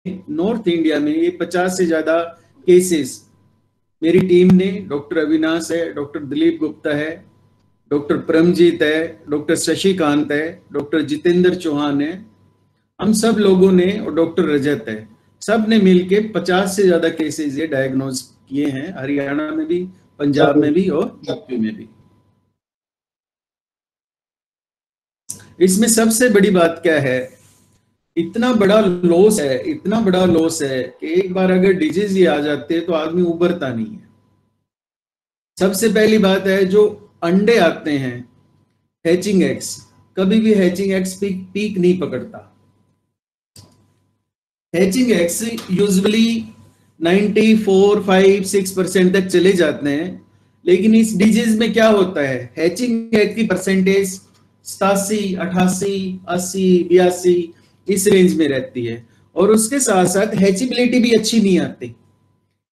North India में ये 50 से ज्यादा केसेस मेरी टीम ने, डॉक्टर अविनाश है, डॉक्टर दिलीप गुप्ता है, डॉक्टर परमजीत है, डॉक्टर शशिकांत है, डॉक्टर जितेंद्र चौहान है, हम सब लोगों ने, और डॉक्टर रजत है, सब ने मिलके 50 से ज्यादा केसेस ये डायग्नोज किए हैं, हरियाणा में भी, पंजाब में भी और यूपी में भी। इसमें सबसे बड़ी बात क्या है, इतना बड़ा लॉस है, इतना बड़ा लॉस है कि एक बार अगर डिजीज ही आ जाते हैं तो आदमी उबरता नहीं है। सबसे पहली बात है, जो अंडे आते हैं हैचिंग एग्स, कभी भी हैचिंग एग्स पीक नहीं पकड़ता। हैचिंग एग्स यूजुअली 94-5-6% तक चले जाते हैं, लेकिन इस डिजीज में क्या होता है, हैचिंग एग की परसेंटेज 87, 88, 80, 82 इस रेंज में रहती है। और उसके साथ साथ हैचिबिलिटी भी अच्छी नहीं आती।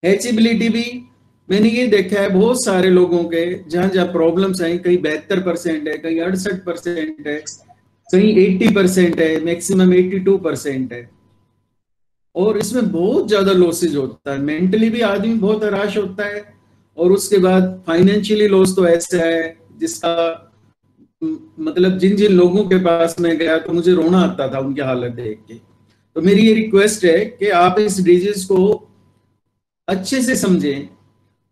हैचिबिलिटी भी मैंने ये देखा है बहुत सारे लोगों के, जहां जहां प्रॉब्लम्स आई, कहीं 72% है, कहीं 68% है, कहीं 80% है, मैक्सिमम 82% है। और इसमें बहुत ज्यादा लॉसेज होता है, मेंटली भी आदमी बहुत हराश होता है, और उसके बाद फाइनेंशियली लॉस तो ऐसा है जिसका मतलब जिन जिन लोगों के पास मैं गया तो मुझे रोना आता था उनकी हालत देख के। तो मेरी ये रिक्वेस्ट है कि आप इस डिजीज को अच्छे से समझें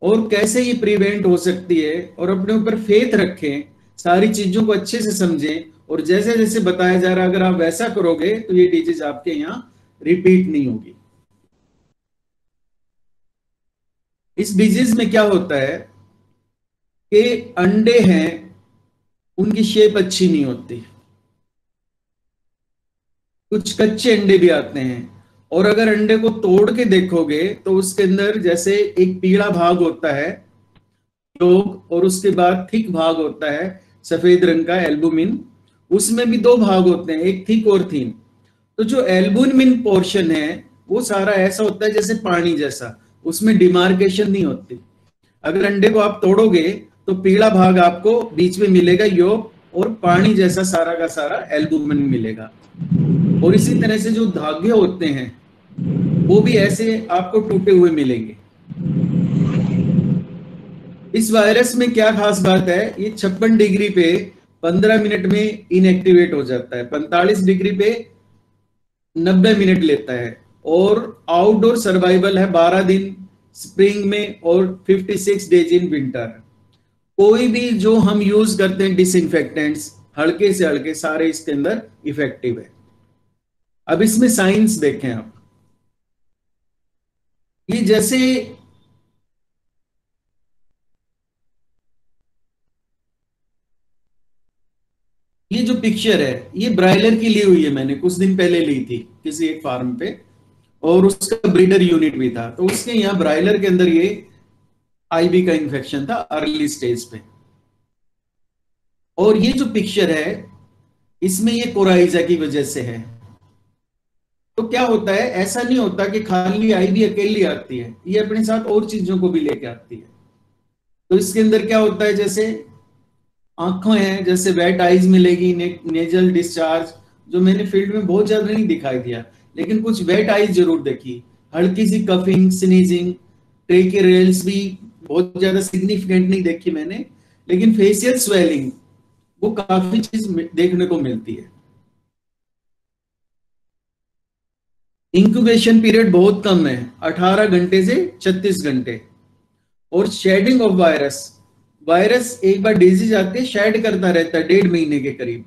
और कैसे ये प्रिवेंट हो सकती है, और अपने ऊपर फेथ रखें, सारी चीजों को अच्छे से समझें, और जैसे जैसे बताया जा रहा अगर आप वैसा करोगे तो ये डिजीज आपके यहाँ रिपीट नहीं होगी। इस डिजीज में क्या होता है कि अंडे हैं, उनकी शेप अच्छी नहीं होती, कुछ कच्चे अंडे भी आते हैं, और अगर अंडे को तोड़ के देखोगे तो उसके अंदर जैसे एक पीला भाग होता है और उसके बाद थिक भाग होता है सफेद रंग का एल्बुमिन, उसमें भी दो भाग होते हैं, एक थिक और थीन। तो जो एल्बुमिन पोर्शन है वो सारा ऐसा होता है जैसे पानी जैसा, उसमें डिमार्केशन नहीं होती। अगर अंडे को आप तोड़ोगे तो पीला भाग आपको बीच में मिलेगा योक, और पानी जैसा सारा का सारा एल्बुमिन मिलेगा। और इसी तरह से जो धागे होते हैं वो भी ऐसे आपको टूटे हुए मिलेंगे। इस वायरस में क्या खास बात है, ये 56 डिग्री पे 15 मिनट में इनएक्टिवेट हो जाता है, 45 डिग्री पे 90 मिनट लेता है, और आउटडोर सर्वाइवल है 12 दिन स्प्रिंग में और 56 डेज इन विंटर। कोई भी जो हम यूज करते हैं डिसइंफेक्टेंट्स, हल्के से हल्के सारे इसके अंदर इफेक्टिव है। अब इसमें साइंस देखें आप, ये जैसे ये जो पिक्चर है ये ब्रायलर की ली हुई है, मैंने कुछ दिन पहले ली थी किसी एक फार्म पे, और उसका ब्रीडर यूनिट भी था। तो उसके यहाँ ब्रायलर के अंदर ये आईबी का इन्फेक्शन था अर्ली स्टेज पे। और ये जो पिक्चर है इसमें ये कोराइजा की वजह से है। तो क्या होता है, ऐसा नहीं होता कि खाली आईबी अकेली आती है, ये अपने साथ और चीजों को भी लेके आती है। तो इसके अंदर क्या होता है, जैसे आंखों हैं, जैसे वेट आईज मिलेगी, नेजल डिस्चार्ज, जो मैंने फील्ड में बहुत ज्यादा नहीं दिखाई दिया, लेकिन कुछ वेट आईज जरूर देखी, हल्की सी कफिंग, स्नीजिंग, ट्रेकियरेल्स भी बहुत ज्यादा सिग्निफिकेंट नहीं देखी मैंने, लेकिन फेशियल स्वेलिंग वो काफी चीज देखने को मिलती है। इंक्यूबेशन पीरियड बहुत कम है, 18 घंटे से 36 घंटे। और शेडिंग ऑफ वायरस, वायरस एक बार डिजीज आती है शेड करता रहता है 1.5 महीने के करीब।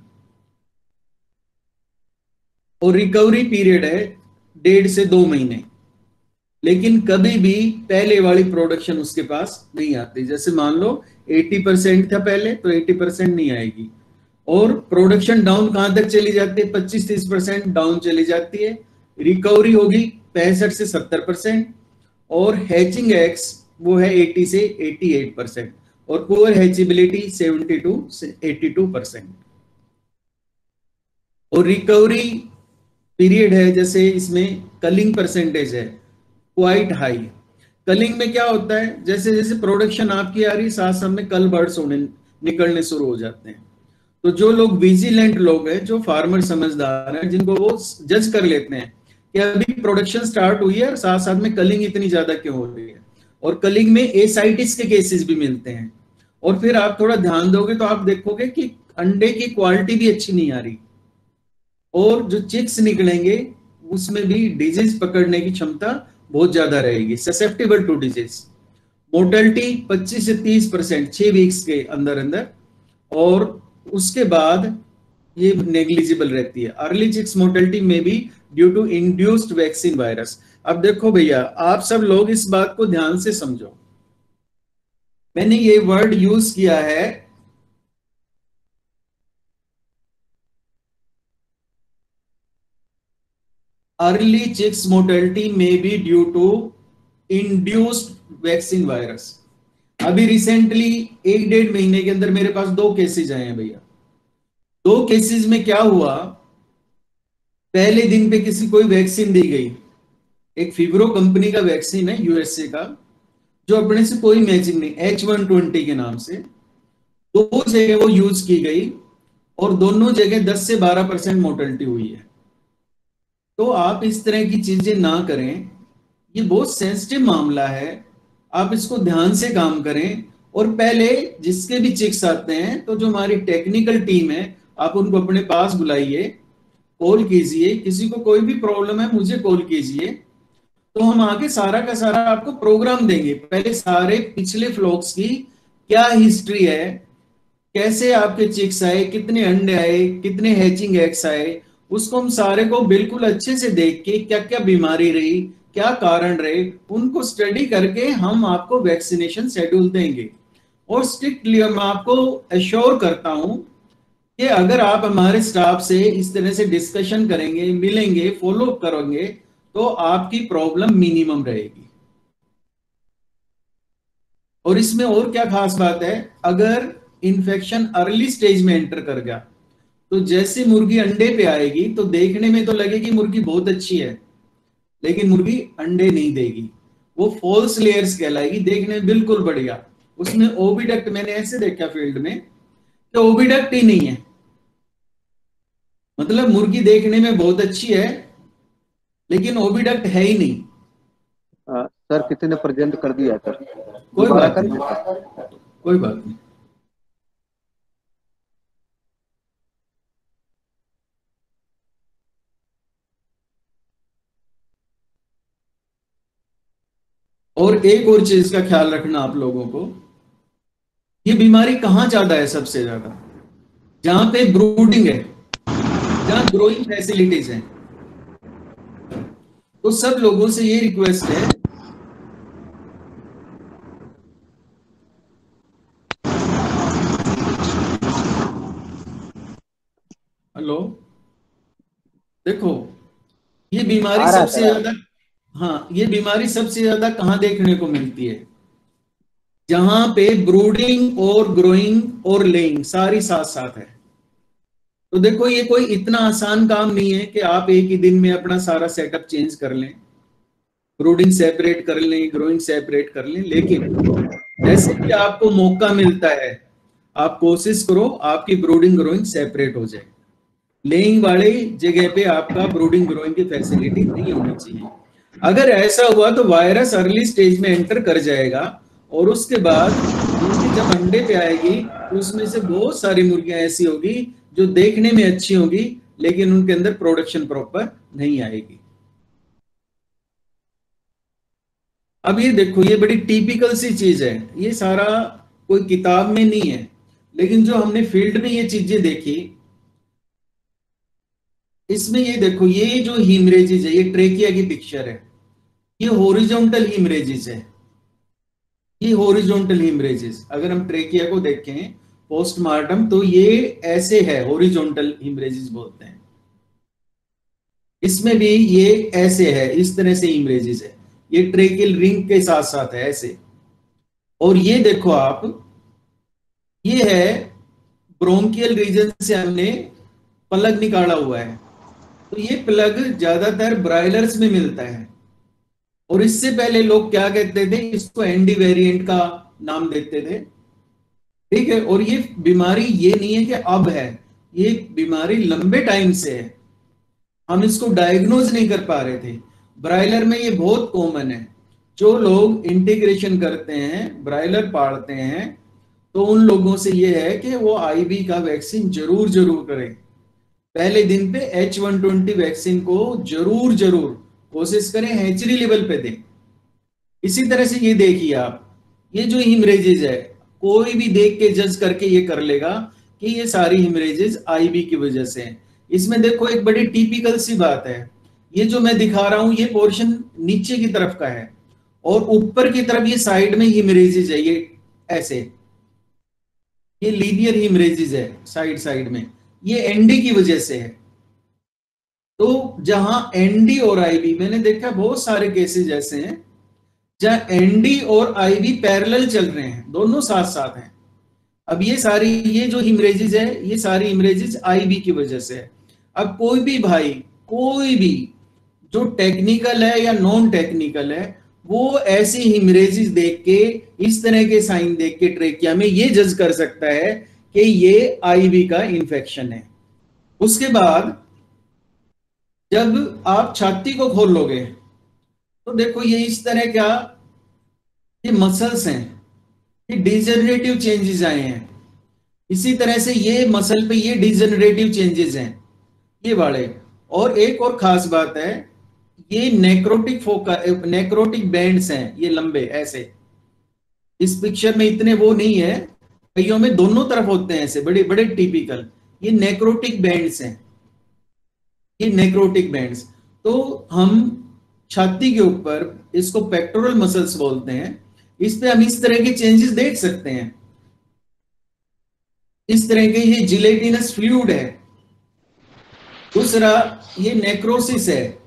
और रिकवरी पीरियड है 1.5 से 2 महीने, लेकिन कभी भी पहले वाली प्रोडक्शन उसके पास नहीं आती। जैसे मान लो 80% था पहले, तो 80% नहीं आएगी। और प्रोडक्शन डाउन कहां तक चली जाती है, 25-30% डाउन चली जाती है। रिकवरी होगी 65 से 70%, और हैचिंग एक्स वो है 80 से 88%, और पुअर हैचिबिलिटी 72 से 82%। और रिकवरी पीरियड है, जैसे इसमें कलिंग परसेंटेज है क्वाइट हाई। कलिंग में क्या होता है, जैसे जैसे प्रोडक्शन आपकी आ रही, साथ साथ में कल बर्ड्स होने निकलने शुरू हो जाते हैं। तो जो लोग विजिलेंट लोग हैं, जो फार्मर समझदार हैं, जिनको वो जज कर लेते हैं कि अभी प्रोडक्शन स्टार्ट हुई है और साथ साथ में कलिंग इतनी ज्यादा क्यों हो रही है, और कलिंग में एसाइटिस के केसेस भी मिलते हैं। और फिर आप थोड़ा ध्यान दोगे तो आप देखोगे कि अंडे की क्वालिटी भी अच्छी नहीं आ रही, और जो चिक्स निकलेंगे उसमें भी डिजीज पकड़ने की क्षमता बहुत ज्यादा रहेगी, ससेप्टेबल टू डिजीज। मोर्टेलिटी 25 से 30% 6 वीक्स के अंदर अंदर, और उसके बाद ये नेग्लिजिबल रहती है। अर्ली चिक्स मोर्टेलिटी में भी due to induced vaccine virus. अब देखो भैया, आप सब लोग इस बात को ध्यान से समझो, मैंने ये वर्ड यूज किया है अर्ली चिक्स मोर्टेलिटी में be due to induced vaccine virus. अभी रिसेंटली 1-1.5 महीने के अंदर मेरे पास 2 केसेस आए हैं भैया। 2 केसेस में क्या हुआ, पहले दिन पे किसी कोई वैक्सीन दी गई, एक फिब्रो कंपनी का वैक्सीन है यूएसए का, जो अपने से कोई मैचिंग नहीं, H120 के नाम से। 2 जगह वो यूज की गई और दोनों जगह 10 से 12% मोर्टेलिटी हुई है। तो आप इस तरह की चीजें ना करें, ये बहुत सेंसिटिव मामला है, आप इसको ध्यान से काम करें। और पहले जिसके भी चिक्स आते हैं तो जो हमारी टेक्निकल टीम है, आप उनको अपने पास बुलाइए, कॉल कीजिए, किसी को कोई भी प्रॉब्लम है मुझे कॉल कीजिए, तो हम आगे सारा का सारा आपको प्रोग्राम देंगे। पहले सारे पिछले फ्लॉक्स की क्या हिस्ट्री है, कैसे आपके चिक्स आए, कितने अंडे आए, कितने हैचिंग एग्स आए, उसको हम सारे को बिल्कुल अच्छे से देख के क्या क्या बीमारी रही, क्या कारण रहे, उनको स्टडी करके हम आपको वैक्सीनेशन शेड्यूल देंगे। और स्ट्रिक्टली मैं आपको एश्योर करता हूं कि अगर आप हमारे स्टाफ से इस तरह से डिस्कशन करेंगे, मिलेंगे, फॉलो अप करोगे, तो आपकी प्रॉब्लम मिनिमम रहेगी। और इसमें और क्या खास बात है, अगर इन्फेक्शन अर्ली स्टेज में एंटर कर गया तो जैसे मुर्गी अंडे पे आएगी तो देखने में तो लगेगी मुर्गी बहुत अच्छी है, लेकिन मुर्गी अंडे नहीं देगी, वो फॉल्स लेयर्स कहलाएगी, देखने में बिल्कुल बढ़िया। उसमें ओविडक्ट मैंने ऐसे देखा फील्ड में कि ओविडक्ट ही नहीं है, मतलब मुर्गी देखने में बहुत अच्छी है लेकिन ओविडक्ट है ही नहीं। सर किसी ने प्रेजेंट कर दिया है सर, कोई बात नहीं, कोई बात नहीं। और एक और चीज का ख्याल रखना आप लोगों को, ये बीमारी कहां ज्यादा है, सबसे ज्यादा जहां पे ब्रूडिंग है, जहां ग्रोइंग फैसिलिटीज हैं। तो सब लोगों से ये रिक्वेस्ट है, हेलो, देखो ये बीमारी सबसे ज्यादा, हाँ ये बीमारी सबसे ज्यादा कहां देखने को मिलती है, जहां पे ब्रूडिंग और ग्रोइंग और लेइंग सारी साथ साथ है। तो देखो ये कोई इतना आसान काम नहीं है कि आप एक ही दिन में अपना सारा सेटअप चेंज कर लें, ब्रूडिंग सेपरेट कर लें, ग्रोइंग सेपरेट कर लें, लेकिन जैसे कि आपको मौका मिलता है आप कोशिश करो आपकी ब्रूडिंग ग्रोइंग सेपरेट हो जाए। लेइंग वाले जगह पे आपका ब्रूडिंग ग्रोइंग की फैसिलिटी नहीं होनी चाहिए। अगर ऐसा हुआ तो वायरस अर्ली स्टेज में एंटर कर जाएगा और उसके बाद मुर्गी जब अंडे पे आएगी तो उसमें से बहुत सारी मुर्गियां ऐसी होगी जो देखने में अच्छी होगी लेकिन उनके अंदर प्रोडक्शन प्रॉपर नहीं आएगी। अब ये देखो, ये बड़ी टिपिकल सी चीज है, ये सारा कोई किताब में नहीं है, लेकिन जो हमने फील्ड में ये चीजें देखी, इसमें ये देखो, ये जो हीमरेजिस है, ये ट्रेकिया की पिक्चर है, ये हॉरिजॉन्टल हीमरेजिस है, ये हॉरिजॉन्टल हीमरेजिस। अगर हम ट्रेकिया को देखें पोस्टमार्टम तो ये ऐसे है, हॉरिजॉन्टल हीमरेजिस बोलते हैं। इसमें भी ये ऐसे है, इस तरह से हीमरेजिस है, ये ट्रेकियल रिंग के साथ साथ है ऐसे। और ये देखो आप, ये है ब्रोंकियल रीजन से हमने प्लग निकाला हुआ है, तो ये प्लग ज्यादातर ब्रायलर्स में मिलता है। और इससे पहले लोग क्या कहते थे, इसको एंडी वेरिएंट का नाम देते थे, ठीक है। और ये बीमारी ये नहीं है कि अब है, ये बीमारी लंबे टाइम से है, हम इसको डायग्नोज नहीं कर पा रहे थे। ब्रायलर में ये बहुत कॉमन है। जो लोग इंटीग्रेशन करते हैं, ब्रायलर पालते हैं, तो उन लोगों से ये है कि वो आईबी का वैक्सीन जरूर जरूर करें। पहले दिन पे H120 वैक्सीन को जरूर जरूर कोशिश करें, हैचरी लेवल पे दें। इसी तरह से ये देखिए आप, ये जो हिमरेजेज है, कोई भी देख के जज करके ये कर लेगा कि ये सारी हिमरेजेज आईबी की वजह से हैं। इसमें देखो एक बड़ी टिपिकल सी बात है, ये जो मैं दिखा रहा हूं ये पोर्शन नीचे की तरफ का है और ऊपर की तरफ ये साइड में हिमरेजेज है, ये ऐसे, ये लीनियर हिमरेजेज है साइड साइड में, ये एनडी की वजह से है। तो जहां एनडी और आईबी, मैंने देखा बहुत सारे केसेस ऐसे हैं जहां एनडी और आईबी पैरेलल चल रहे हैं, दोनों साथ साथ हैं। अब ये सारी, ये जो हिमरेजेज है, ये सारी हिमरेजेज आईबी की वजह से है। अब कोई भी भाई, कोई भी जो टेक्निकल है या नॉन टेक्निकल है, वो ऐसी हिमरेजेज देख के, इस तरह के साइन देख के ट्रेकिया में ये जज कर सकता है कि ये आईबी का इन्फेक्शन है। उसके बाद जब आप छाती को खोल लोगे तो देखो ये इस तरह का, ये मसल्स हैं, ये डिजेनरेटिव चेंजेस आए हैं। इसी तरह से ये मसल पे ये डिजेनरेटिव चेंजेस हैं, ये वाले। और एक और खास बात है, ये नेक्रोटिक बैंड्स हैं, ये लंबे ऐसे। इस पिक्चर में इतने वो नहीं है, कईयों में दोनों तरफ होते हैं ऐसे बड़े बड़े टिपिकल, ये नेक्रोटिक बैंड्स हैं, ये नेक्रोटिक बैंड्स। तो हम छाती के ऊपर, इसको पेक्टोरल मसल्स बोलते हैं, इस पे हम इस तरह के चेंजेस देख सकते हैं। इस तरह के ये जिलेटिनस फ्लूइड है। दूसरा ये नेक्रोसिस है,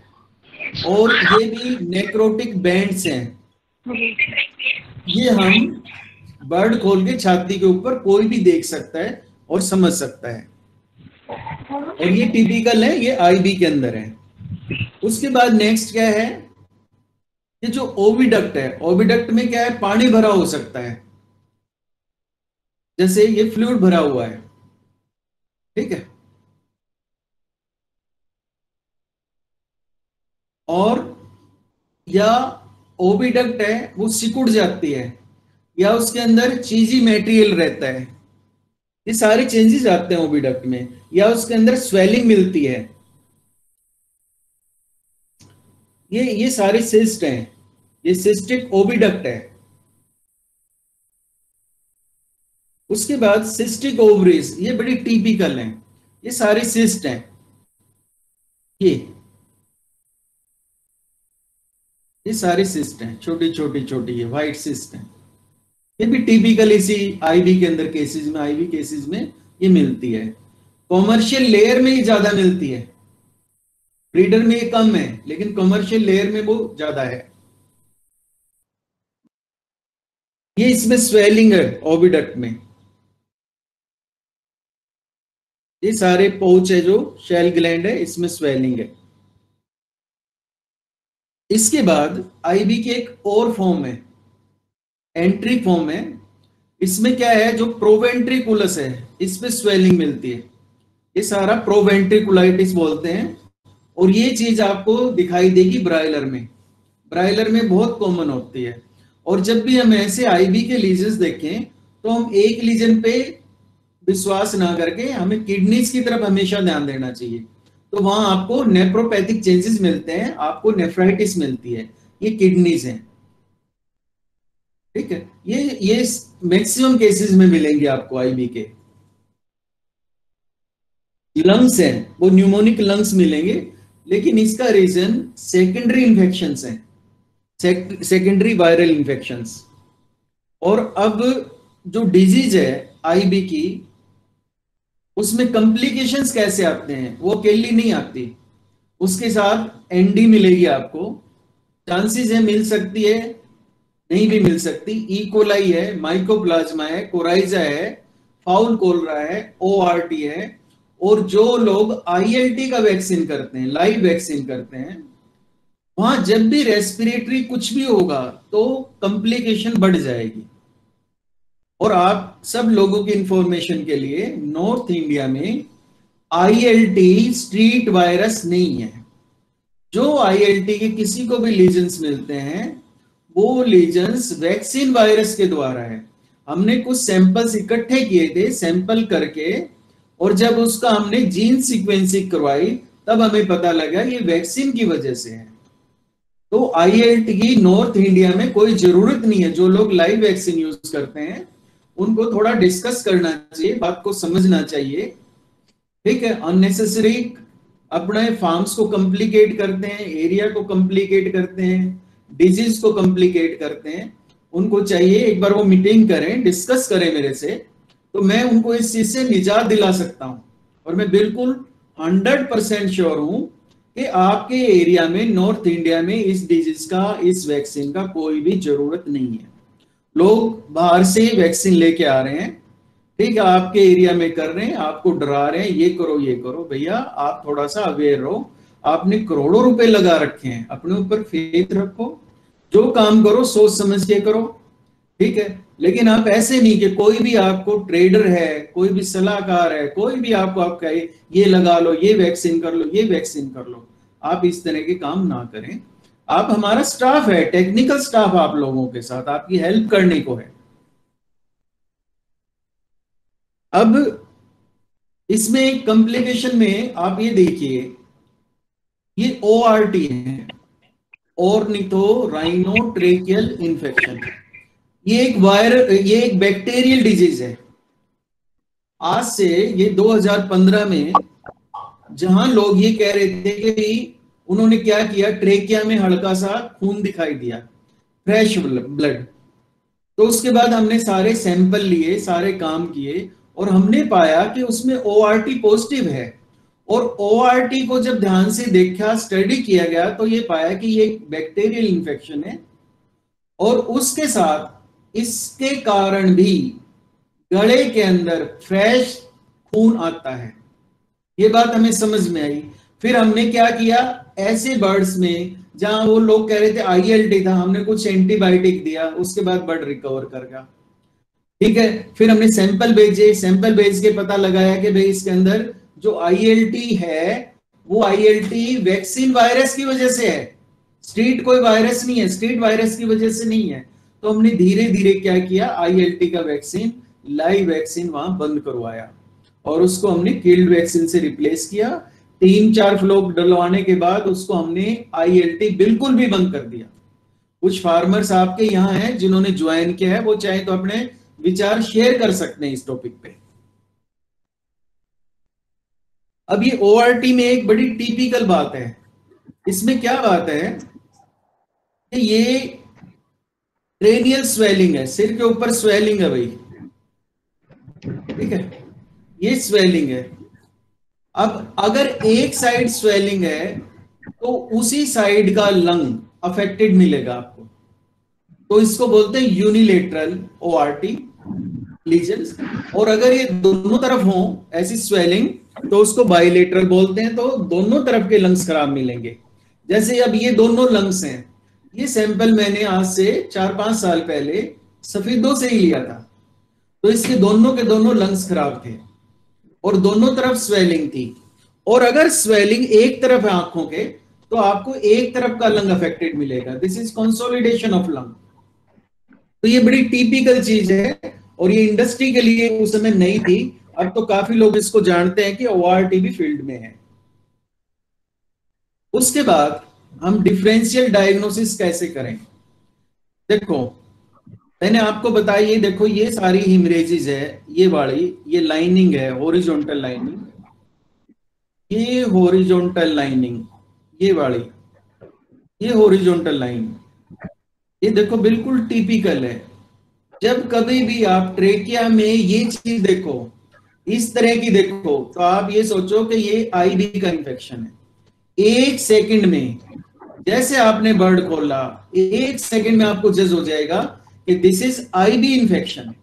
और ये भी नेक्रोटिक बैंड्स हैं। ये हम बर्ड खोल के छाती के ऊपर कोई भी देख सकता है और समझ सकता है, और ये टिपिकल है, ये आईबी के अंदर है। उसके बाद नेक्स्ट क्या है, ये जो ओविडक्ट है, ओविडक्ट में क्या है, पानी भरा हो सकता है, जैसे ये फ्लूइड भरा हुआ है, ठीक है। और या ओविडक्ट है वो सिकुड़ जाती है, या उसके अंदर चीजी मटेरियल रहता है, ये सारे चेंजेस आते हैं ओविडक्ट में। या उसके अंदर स्वेलिंग मिलती है, ये सारे सिस्ट हैं, ये सिस्टिक ओविडक्ट है। उसके बाद सिस्टिक ओवरीज, ये बड़ी टिपिकल हैं, ये सारे सिस्ट हैं, ये सारे सिस्ट हैं, छोटी छोटी छोटी, ये व्हाइट सिस्ट हैं। ये भी टिपिकल इसी आईबी के अंदर केसेस में, आईबी केसेस में ये मिलती है। कॉमर्शियल लेयर में ये ज्यादा मिलती है, ब्रीडर में ये कम है, लेकिन कॉमर्शियल लेयर में वो ज्यादा है। ये इसमें स्वेलिंग है ओविडक्ट में, ये सारे पाउच है जो शेल ग्लैंड है, इसमें स्वेलिंग है। इसके बाद आईबी की एक और फॉर्म है, एंट्री फॉर्म है। इसमें क्या है, जो प्रोवेंट्रिकुलस है, इसमें स्वेलिंग मिलती है, ये सारा प्रोवेंट्रिकुलाइटिस बोलते हैं। और ये चीज आपको दिखाई देगी ब्रायलर में, ब्रायलर में बहुत कॉमन होती है। और जब भी हम ऐसे आईबी के लीजन्स देखें तो हम एक लीजन पे विश्वास ना करके हमें किडनीज की तरफ हमेशा ध्यान देना चाहिए। तो वहां आपको नेफ्रोपैथिक चेंजेस मिलते हैं, आपको नेफ्राइटिस मिलती है, ये किडनीज हैं, ठीक है। ये मैक्सिमम केसेस में मिलेंगे आपको आईबी के। लंग्स हैं, वो न्यूमोनिक लंग्स मिलेंगे, लेकिन इसका रीजन सेकेंडरी इन्फेक्शंस हैं, सेकेंडरी वायरल इन्फेक्शंस। और अब जो डिजीज है आईबी की, उसमें कॉम्प्लिकेशंस कैसे आते हैं, वो अकेली नहीं आती, उसके साथ एनडी मिलेगी आपको। चांसेस है मिल सकती है, नहीं भी मिल सकती। इकोलाई है, माइकोप्लाज्मा है, कोराइजा है, फाउल कोलरा है, ओआरटी है। और जो लोग आईएलटी का वैक्सीन करते हैं, लाइव वैक्सीन करते हैं, वहां जब भी रेस्पिरेटरी कुछ भी होगा तो कॉम्प्लिकेशन बढ़ जाएगी। और आप सब लोगों की इंफॉर्मेशन के लिए, नॉर्थ इंडिया में ILT स्ट्रीट वायरस नहीं है। जो ILT के किसी को भी लीजन्स मिलते हैं वो लीजन्स वैक्सीन वायरस के द्वारा है। हमने कुछ सैंपल्स इकट्ठे किए थे, सैंपल करके, और जब उसका हमने जीन सीक्वेंसिंग करवाई तब हमें पता लगा ये वैक्सीन की वजह से है। तो ILT की नॉर्थ इंडिया में कोई जरूरत नहीं है। जो लोग लाइव वैक्सीन यूज करते हैं उनको थोड़ा डिस्कस करना चाहिए, बात को समझना चाहिए, ठीक है। अननेसेसरी अपने फार्म्स को कॉम्प्लिकेट करते हैं, एरिया को कॉम्प्लिकेट करते हैं, डिजीज को कॉम्प्लिकेट करते हैं। उनको चाहिए एक बार वो मीटिंग करें, डिस्कस करें मेरे से, तो मैं उनको इस चीज से निजात दिला सकता हूं। और मैं बिल्कुल 100% श्योर हूं कि आपके एरिया में, नॉर्थ इंडिया में, इस डिजीज का, इस वैक्सीन का कोई भी जरूरत नहीं है। लोग बाहर से वैक्सीन लेके आ रहे हैं, ठीक है, आपके एरिया में कर रहे हैं, आपको डरा रहे हैं, ये करो ये करो। भैया आप थोड़ा सा अवेयर रहो। आपने करोड़ों रुपए लगा रखे हैं, अपने ऊपर फेथ रखो, जो काम करो सोच समझ के करो, ठीक है। लेकिन आप ऐसे नहीं कि कोई भी आपको ट्रेडर है, कोई भी सलाहकार है, कोई भी आपको आप कहे ये लगा लो, ये वैक्सीन कर लो, ये वैक्सीन कर लो। आप इस तरह के काम ना करें। आप हमारा स्टाफ है, टेक्निकल स्टाफ आप लोगों के साथ आपकी हेल्प करने को है। अब इसमें कॉम्प्लिकेशन में आप ये देखिए, ये ORT है, ऑर्निथोराइनोट्रेकियल इन्फेक्शन। ये एक बैक्टीरियल डिजीज है। आज से ये 2015 में जहां लोग ये कह रहे थे कि उन्होंने क्या किया, ट्रेकिया में हल्का सा खून दिखाई दिया, फ्रेश ब्लड। तो उसके बाद हमने सारे सैंपल लिए, सारे काम किए, और हमने पाया कि उसमें ORT पॉजिटिव है। और ORT को जब ध्यान से देखा, स्टडी किया गया, तो ये पाया कि ये एक बैक्टीरियल इन्फेक्शन है। और उसके साथ इसके कारण भी गले के अंदर फ्रेश खून आता है। ये बात हमें समझ में आई। फिर हमने क्या किया, ऐसे बर्ड्स में जहां वो लोग कह रहे थे ILT था, हमने कुछ एंटीबायोटिक दिया, उसके बाद बर्ड रिकवर कर गया, ठीक है। फिर हमने सैंपल भेजे, सैंपल भेज के पता लगाया कि भाई इसके अंदर जो ILT है वो ILT वैक्सीन वायरस की वजह से है, स्ट्रीट कोई वायरस नहीं है, स्ट्रीट वायरस की वजह से नहीं है। तो हमने धीरे धीरे क्या किया, ILT का वैक्सीन, लाइव वैक्सीन वहां बंद करवाया और उसको हमने किल्ड वैक्सीन से रिप्लेस किया। 3-4 फ्लोक डलवाने के बाद उसको हमने ILT बिल्कुल भी बंद कर दिया। कुछ फार्मर्स आपके यहाँ हैं जिन्होंने ज्वाइन किया है, वो चाहे तो अपने विचार शेयर कर सकते हैं इस टॉपिक पे। अब ये ORT में एक बड़ी टिपिकल बात है। इसमें क्या बात है कि ये क्रेनियल स्वेलिंग है, सिर के ऊपर स्वेलिंग है भाई, ठीक है, ये स्वेलिंग है। अब अगर एक साइड स्वेलिंग है तो उसी साइड का लंग अफेक्टेड मिलेगा आपको, तो इसको बोलते हैं यूनिलेटरल ORT लीजन्स। और अगर ये दोनों तरफ हो ऐसी स्वेलिंग तो उसको बाइलेटरल बोलते हैं, तो दोनों तरफ के लंग्स खराब मिलेंगे। जैसे अब ये दोनों लंग्स हैं, ये सैंपल मैंने आज से 4-5 साल पहले सफेदों से ही लिया था, तो इसके दोनों के दोनों लंग्स खराब थे और दोनों तरफ स्वेलिंग थी। और अगर स्वेलिंग एक तरफ है आंखों के, तो आपको एक तरफ का लंग अफेक्टेड मिलेगा। This is consolidation of lung. तो ये बड़ी टिपिकल चीज है और ये इंडस्ट्री के लिए उस समय नहीं थी, अब तो काफी लोग इसको जानते हैं कि ORT भी फील्ड में है। उसके बाद हम डिफरेंशियल डायग्नोसिस कैसे करें। देखो मैंने आपको बताया, ये देखो ये सारी हिमरेजिस है, ये वाली, ये लाइनिंग है, हॉरिजॉन्टल लाइनिंग, ये हॉरिजॉन्टल लाइनिंग, ये वाली, ये हॉरिजॉन्टल लाइन, ये देखो बिल्कुल टिपिकल है। जब कभी भी आप ट्रेकिया में ये चीज देखो, इस तरह की देखो, तो आप ये सोचो कि ये IB का इन्फेक्शन है। 1 सेकंड में जैसे आपने बर्ड खोला, 1 सेकंड में आपको जज हो जाएगा कि दिस इज IB इन्फेक्शन।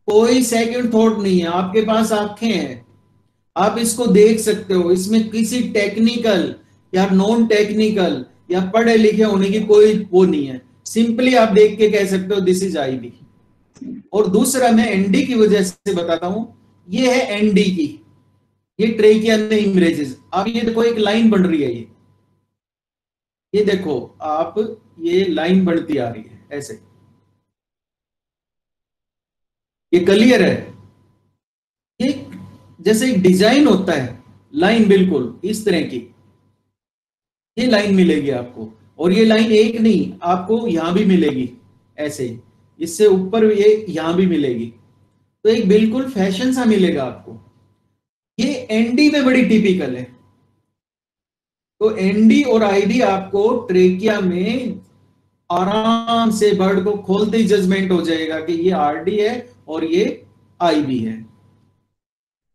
कोई सेकंड थॉट नहीं है, आपके पास आंखें हैं, आप इसको देख सकते हो। इसमें किसी टेक्निकल या नॉन टेक्निकल या पढ़े लिखे होने की कोई वो नहीं है, सिंपली आप देख के कह सकते हो दिस इज IB। और दूसरा मैं ND की वजह से बताता हूं, ये है ND की, ये ट्रेकिया में इमरेजेस। अब ये देखो एक लाइन बन रही है, ये देखो आप, ये लाइन बढ़ती आ रही है ऐसे, ये क्लियर है। ये जैसे एक डिजाइन होता है, लाइन बिल्कुल इस तरह की, ये लाइन मिलेगी आपको। और ये लाइन एक नहीं, आपको यहां भी मिलेगी ऐसे, इससे ऊपर ये यहां भी मिलेगी, तो एक बिल्कुल फैशन सा मिलेगा आपको। ये एनडी में बड़ी टिपिकल है। तो एनडी और आईडी आपको ट्रेकिया में आराम से बर्ड को खोलते ही जजमेंट हो जाएगा कि ये आरडी है और ये आईबी है।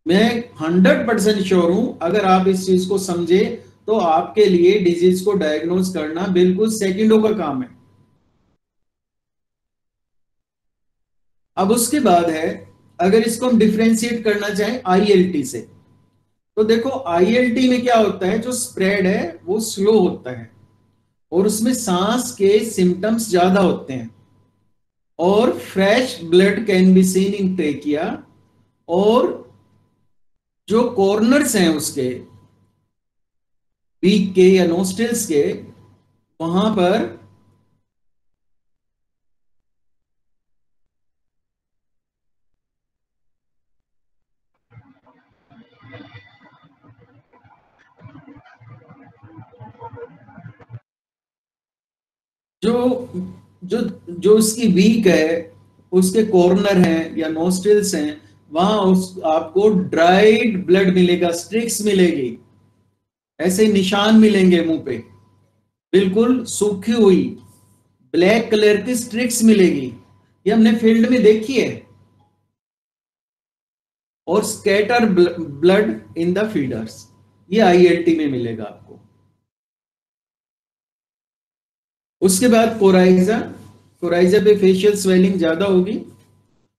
मैं 100% श्योर हूं, अगर आप इस चीज को समझे तो आपके लिए डिजीज को डायग्नोज करना बिल्कुल सेकंडों का काम है। अब उसके बाद है, अगर इसको हम डिफरेंशिएट करना चाहें आईएलटी से, तो देखो आईएलटी में क्या होता है, जो स्प्रेड है वो स्लो होता है और उसमें सांस के सिम्टम्स ज्यादा होते हैं, और fresh blood can be seen in trachea, और जो कॉर्नर्स हैं उसके बीक के या नोस्ट्रिल्स के, वहां पर जो जो जो उसकी वीक है, उसके कॉर्नर हैं या नोस्ट्रिल्स हैं, वहां उस आपको ड्राइड ब्लड मिलेगा, स्ट्रिक्स मिलेगी, ऐसे निशान मिलेंगे मुंह पे, बिल्कुल सूखी हुई ब्लैक कलर की स्ट्रिक्स मिलेगी। ये हमने फील्ड में देखी है। और scatter blood in the feeders, ये आईएलटी में मिलेगा आपको। उसके बाद कोराइजा, कोराइजा पे फेशियल स्वेलिंग ज्यादा होगी।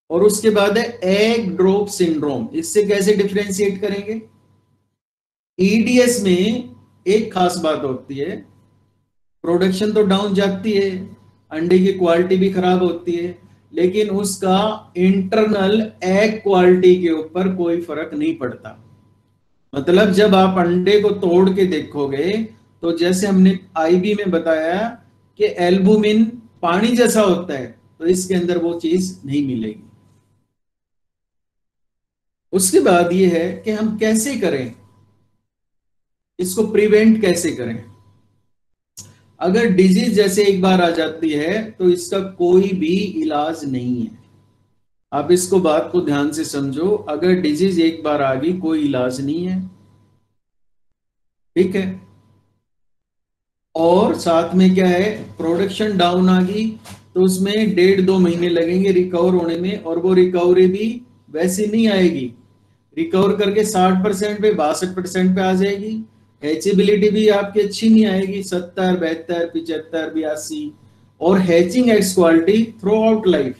और उसके बाद है एग ड्रॉप सिंड्रोम। इससे कैसे डिफरेंशिएट करेंगे? ईडीएस में एक खास बात होती है, प्रोडक्शन तो डाउन जाती है, अंडे की क्वालिटी भी खराब होती है, लेकिन उसका इंटरनल एग क्वालिटी के ऊपर कोई फर्क नहीं पड़ता। मतलब जब आप अंडे को तोड़ के देखोगे, तो जैसे हमने आईबी में बताया कि एल्बुमिन पानी जैसा होता है, तो इसके अंदर वो चीज नहीं मिलेगी। उसके बाद ये है कि हम कैसे करें इसको, प्रिवेंट कैसे करें। अगर डिजीज जैसे एक बार आ जाती है तो इसका कोई भी इलाज नहीं है। आप इसको बात को ध्यान से समझो, अगर डिजीज एक बार आ गई कोई इलाज नहीं है, ठीक है। और साथ में क्या है, प्रोडक्शन डाउन आ गई तो उसमें 1.5-2 महीने लगेंगे रिकवर होने में, और वो रिकवरी भी वैसी नहीं आएगी। रिकवर करके 60% पे 62% पे आ जाएगी। हैचेबिलिटी भी आपकी अच्छी नहीं आएगी, 70, 72, 75, 82। और hatching x quality through out life,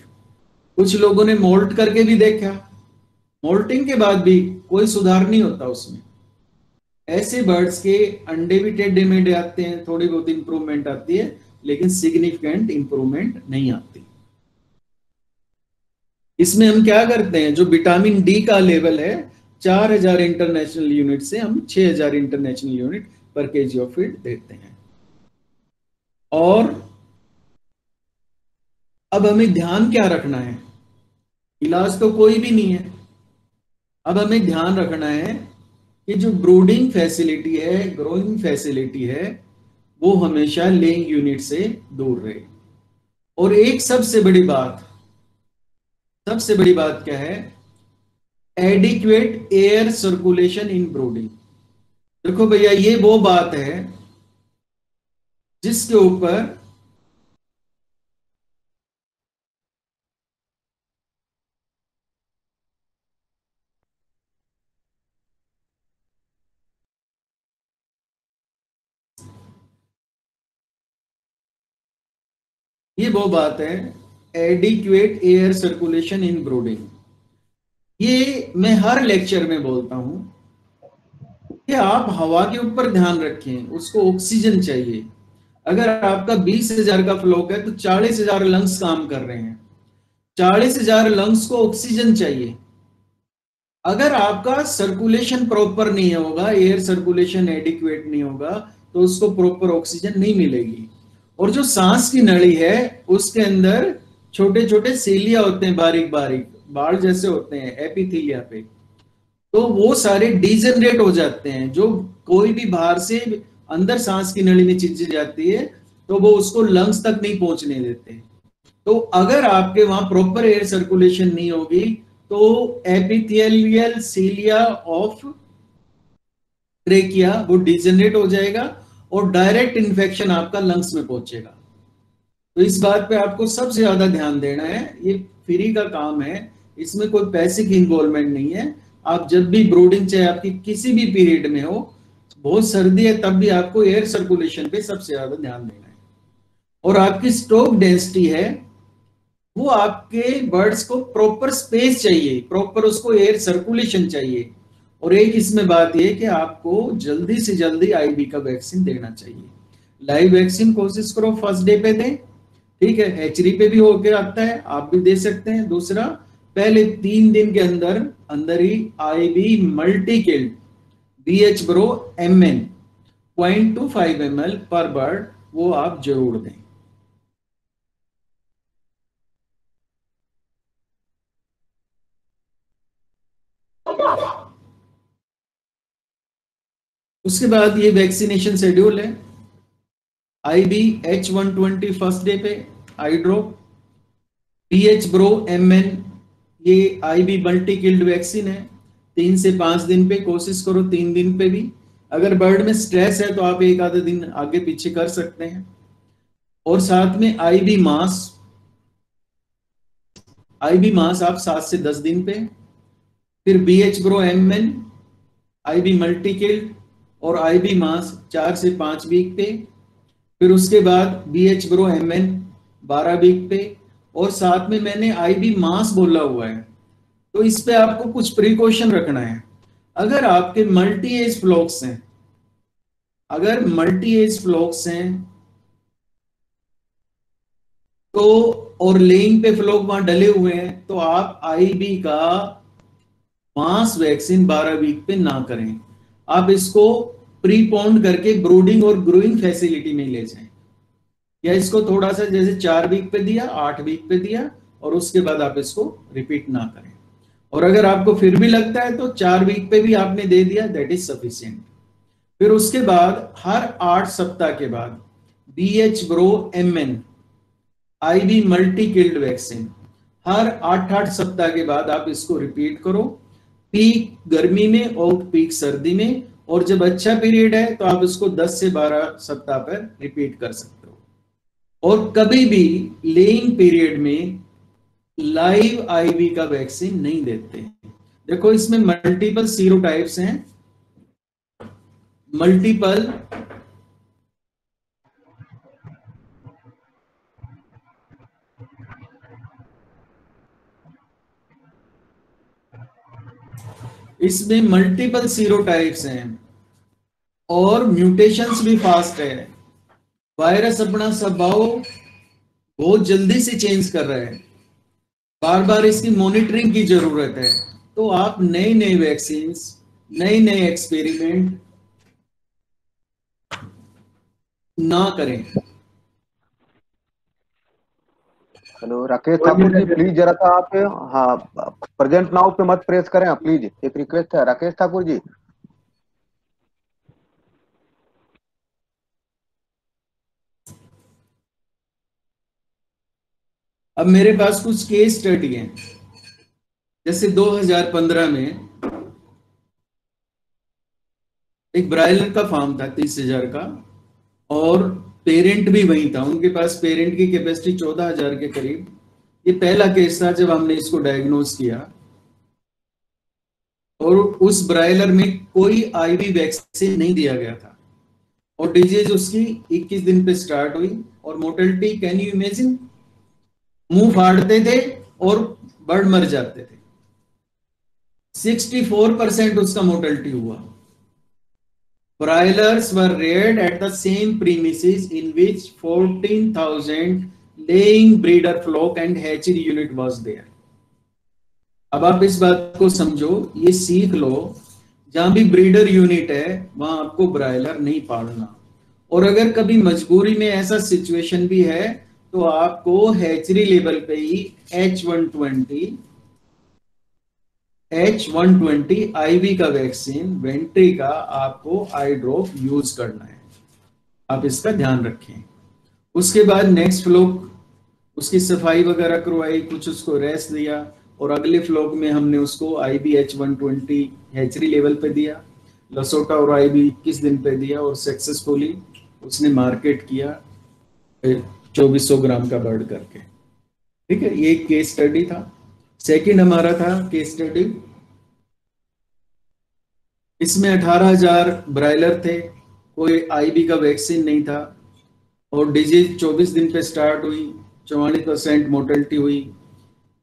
कुछ लोगों ने मोल्ट करके भी देखा, मोल्टिंग के बाद भी कोई सुधार नहीं होता उसमें। ऐसे बर्ड्स के अंडे भी टेढ़े मेढ़े आते हैं, थोड़ी बहुत इंप्रूवमेंट आती है, लेकिन सिग्निफिकेंट इंप्रूवमेंट नहीं आती। इसमें हम क्या करते हैं, जो विटामिन डी का लेवल है 4000 इंटरनेशनल यूनिट से हम 6000 इंटरनेशनल यूनिट पर केजी ऑफ फीड देते हैं। और अब हमें ध्यान क्या रखना है, इलाज तो कोई भी नहीं है। अब हमें ध्यान रखना है कि जो ब्रूडिंग फैसिलिटी है, ग्रोइंग फैसिलिटी है, वो हमेशा लेइंग यूनिट से दूर रहे। और एक सबसे बड़ी बात क्या है, एडिक्वेट एयर सर्कुलेशन इन ब्रूडिंग। देखो भैया, ये वो बात है जिसके ऊपर एडिक्वेट एयर सर्कुलेशन इन ब्रूडिंग। ये मैं हर लेक्चर में बोलता हूं कि आप हवा के ऊपर ध्यान रखें, उसको ऑक्सीजन चाहिए। अगर आपका 20,000 का फ्लोक है तो 40,000 लंग्स काम कर रहे हैं, 40,000 लंग्स को ऑक्सीजन चाहिए। अगर आपका सर्कुलेशन प्रॉपर नहीं होगा, एयर सर्कुलेशन एडिक्वेट नहीं होगा, तो उसको प्रॉपर ऑक्सीजन नहीं मिलेगी। और जो सांस की नली है उसके अंदर छोटे छोटे सेलिया होते हैं, बारीक बारीक बाल जैसे होते हैं एपिथेलिया पे, तो वो सारे डिजनरेट हो जाते हैं। जो कोई भी बाहर से अंदर सांस की नली में चीज जाती है तो वो उसको लंग्स तक नहीं पहुंचने देते। तो अगर आपके वहां प्रॉपर एयर सर्कुलेशन नहीं होगी तो एपिथेलियल सीलिया ऑफ ट्रेकिया वो डिजनरेट हो जाएगा और डायरेक्ट इन्फेक्शन आपका लंग्स में पहुंचेगा। तो इस बात पे आपको सबसे ज्यादा ध्यान देना है। ये फ्री का काम है, इसमें कोई पैसे की इन्वॉल्वमेंट नहीं है। आप जब भी ब्रोडिंग चाहे आपकी किसी भी पीरियड में हो, बहुत सर्दी है तब भी आपको एयर सर्कुलेशन पे सबसे ज्यादा ध्यान देना है। और आपकी स्टॉक डेंसिटी है वो आपके बर्ड्स को प्रॉपर स्पेस चाहिए, प्रॉपर उसको एयर सर्कुलेशन चाहिए। और एक इसमें बात यह कि आपको जल्दी से जल्दी आईबी का वैक्सीन देना चाहिए। लाइव वैक्सीन कोशिश करो फर्स्ट डे पे दें, ठीक है। हैचरी पे भी होके आता है, आप भी दे सकते हैं। दूसरा, पहले 3 दिन के अंदर अंदर ही IB multi killed BH bro MN 0.25 ml per bird वो आप जरूर दें। उसके बाद ये वैक्सीनेशन शेड्यूल है। IB H120 फर्स्ट डे पे eye drop, BH bro MN ये IB मल्टी किल्ड वैक्सीन है। 3 से 5 दिन पे कोशिश करो, 3 दिन पे भी। अगर बर्ड में स्ट्रेस है तो आप एक आधे दिन आगे पीछे कर सकते हैं। और साथ में IB मास आप 7 से 10 दिन पे, फिर BH bro MN IB multi killed और IB मास 4 से 5 वीक पे, फिर उसके बाद BH ब्रो MN 12 वीक पे। और साथ में मैंने IB मास बोला हुआ है, तो इस पे आपको कुछ प्रिकॉशन रखना है। अगर आपके मल्टी एज फ्लॉक्स हैं, तो और लेइंग पे फ्लॉक वहां डले हुए हैं, तो आप IB का मास वैक्सीन 12 वीक पे ना करें। आप इसको प्रीपोन्ड करके ब्रूडिंग और ग्रोइंग फैसिलिटी में ले जाएं, या इसको थोड़ा सा जैसे 4 वीक पे दिया, 8 वीक पे दिया, और उसके बाद आप इसको रिपीट ना करें। और अगर आपको फिर भी लगता है तो 4 वीक पे भी आपने दे दिया, दैट इज सफिशिएंट। फिर उसके बाद हर 8 सप्ताह के बाद BH bro MN IB multi killed vaccine हर 8-8 सप्ताह के बाद आप इसको रिपीट करो, पीक गर्मी में और पीक सर्दी में। और जब अच्छा पीरियड है तो आप इसको 10 से 12 सप्ताह पर रिपीट कर सकते हो। और कभी भी लेइंग पीरियड में लाइव IB का वैक्सीन नहीं देते। देखो इसमें मल्टीपल सीरोटाइप्स हैं, मल्टीपल सीरोटाइप्स हैं और म्यूटेशंस भी फास्ट है। वायरस अपना स्वभाव बहुत जल्दी से चेंज कर रहा है, बार बार इसकी मॉनिटरिंग की जरूरत है। तो आप नई नई वैक्सीन, नए नए एक्सपेरिमेंट ना करें। हेलो राकेश ठाकुर जी, प्लीज जरा सा आप हाँ प्रेजेंट नाउ पे मत प्रेस करें प्लीज, एक रिक्वेस्ट है राकेश ठाकुर जी। अब मेरे पास कुछ केस स्टडी हैं। जैसे 2015 में एक ब्रायलर का फार्म था 30,000 का, और पेरेंट भी वही था, उनके पास पेरेंट की कैपेसिटी 14,000 के करीब। ये पहला केस था जब हमने इसको डायग्नोज किया, और उस ब्रायलर में कोई IB वैक्सीन नहीं दिया गया था, और डिजीज उसकी 21 दिन पे स्टार्ट हुई। और मोर्टेलिटी कैन यू इमेजिन, मुंह फाड़ते थे और बर्ड मर जाते थे। 64% उसका मोर्टेलिटी हुआ। Broilers were reared at the same premises in which 14,000 laying breeder flock and hatchery unit was there. अब आप इस बात को समझो, ये सीख लो, जहां भी ब्रीडर यूनिट है वहां आपको ब्रायलर नहीं पालना। और अगर कभी मजबूरी में ऐसा सिचुएशन भी है तो आपको हैचरी लेवल पे ही H120 आईवी का वैक्सीन वेंट्री का आपको आई ड्रॉप यूज करना है, आप इसका ध्यान रखें। उसके बाद नेक्स्ट फ्लोक उसकी सफाई वगैरह करवाई, कुछ उसको रेस्ट दिया, और अगले फ्लोक में हमने उसको IB H120 हैचरी लेवल पे दिया, लसोटा और IB 21 दिन पे दिया, और सक्सेसफुली उसने मार्केट किया 2400 ग्राम का बर्ड करके। ठीक है, ये केस स्टडी था। सेकंड हमारा था केस स्टडी, इसमें 18,000 ब्रायलर थे, कोई IB का वैक्सीन नहीं था, और डिजीज 24 दिन पे स्टार्ट हुई, 44% मोर्टेलिटी हुई,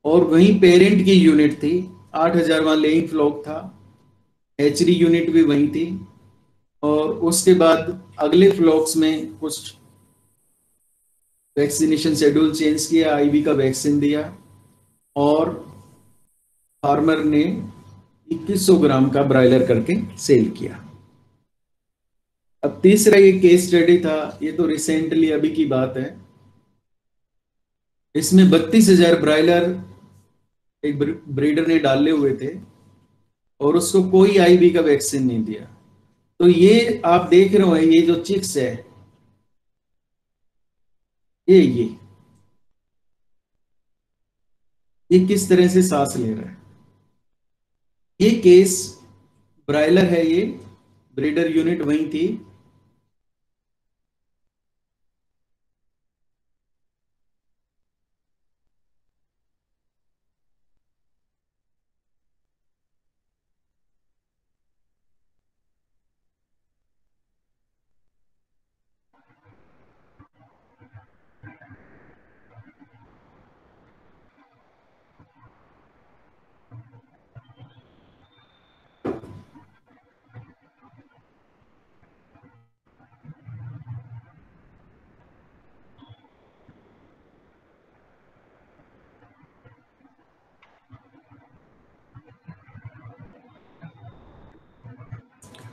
और वहीं पेरेंट की यूनिट थी, 8,000 वहां लेइंग फ्लॉक था, हैचरी यूनिट भी वहीं थी। और उसके बाद अगले फ्लॉक्स में कुछ वैक्सीनेशन शेड्यूल चेंज किया, IB का वैक्सीन दिया, और फार्मर ने 2100 ग्राम का ब्रायलर करके सेल किया। अब तीसरा ये केस स्टडी था, ये तो रिसेंटली अभी की बात है। इसमें 32,000 ब्रायलर एक ब्रीडर ने डाले हुए थे और उसको कोई IB का वैक्सीन नहीं दिया। तो ये आप देख रहे हो, ये जो चिक्स है, ये किस तरह से सांस ले रहा है। ये केस ब्रायलर है, ये ब्रीडर यूनिट वहीं थी।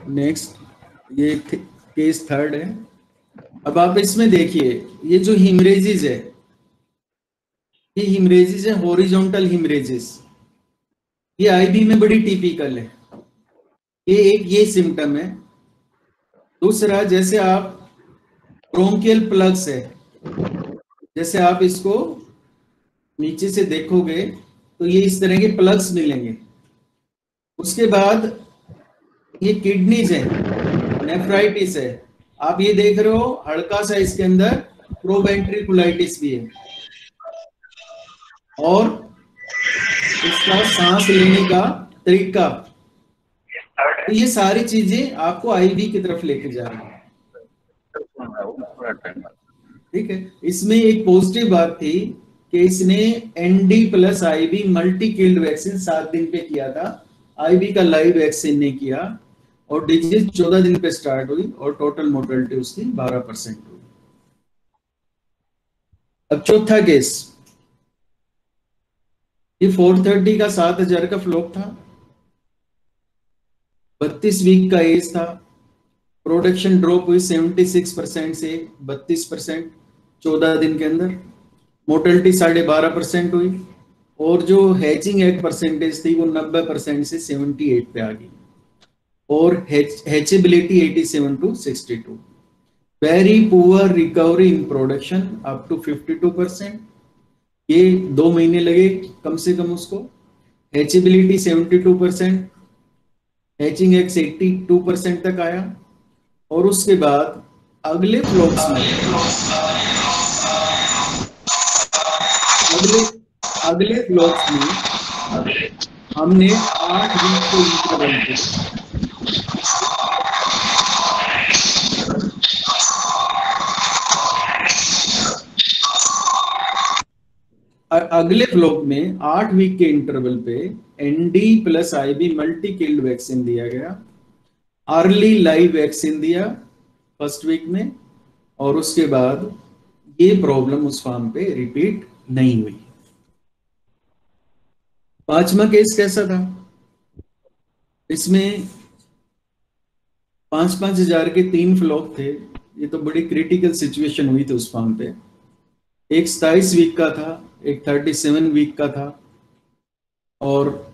नेक्स्ट ये केस थर्ड है। अब आप इसमें देखिए, ये जो हिमरेजिस है, ये हिमरेजिस है, हॉरिजॉन्टल हिमरेजिस, ये IB में बड़ी टिपिकल है। ये सिम्टम है। दूसरा, जैसे आप ब्रोंकियल प्लग्स है, जैसे आप इसको नीचे से देखोगे तो ये इस तरह के प्लग्स मिलेंगे। उसके बाद ये किडनीज है, नेफ्राइटिस है, आप ये देख रहे हो, हल्का सा इसके अंदर प्रोवेंट्रिकुलाइटिस भी है, और इसका सांस लेने का तरीका, तो ये सारी चीजें आपको IB की तरफ लेके जा रही है। ठीक है, इसमें एक पॉजिटिव बात थी कि इसने ND + IB multi killed vaccine 7 दिन पे किया था, IB का लाइव वैक्सीन ने किया, और डिजीज 14 दिन पे स्टार्ट हुई, और टोटल मोर्टेलिटी उसकी 12% हुई। अब चौथा केस, ये 430 का 7,000 का फ्लॉक था, 32 वीक का एज था, प्रोडक्शन ड्रॉप हुई 76% से 32% 14 दिन के अंदर, मोर्टेलिटी 12.5% हुई, और जो हैचिंग एग परसेंटेज थी वो 90% से 78 पे आ गई, और hatchability 87 to 62, very poor recovery in production up to 52%, ये 2 महीने लगे कम से कम उसको, हैचेबिलिटी 72%, हैचिंग एग्स 82% तक आया। और उसके बाद अगले फ्लॉक्स में हमने 8 वीक को इंटरवल किया। अगले फ्लॉक में 8 वीक के इंटरवल पे ND + IB multi killed vaccine दिया गया, अर्ली लाइव वैक्सीन दिया फर्स्ट वीक में, और उसके बाद ये प्रॉब्लम उस फार्म पे रिपीट नहीं हुई। पांचवा केस कैसा था? इसमें 5-5 हजार के 3 फ्लॉक थे। ये तो बड़ी क्रिटिकल सिचुएशन हुई थी उस फार्म पे। एक 27 वीक का था, एक 37 वीक का था, और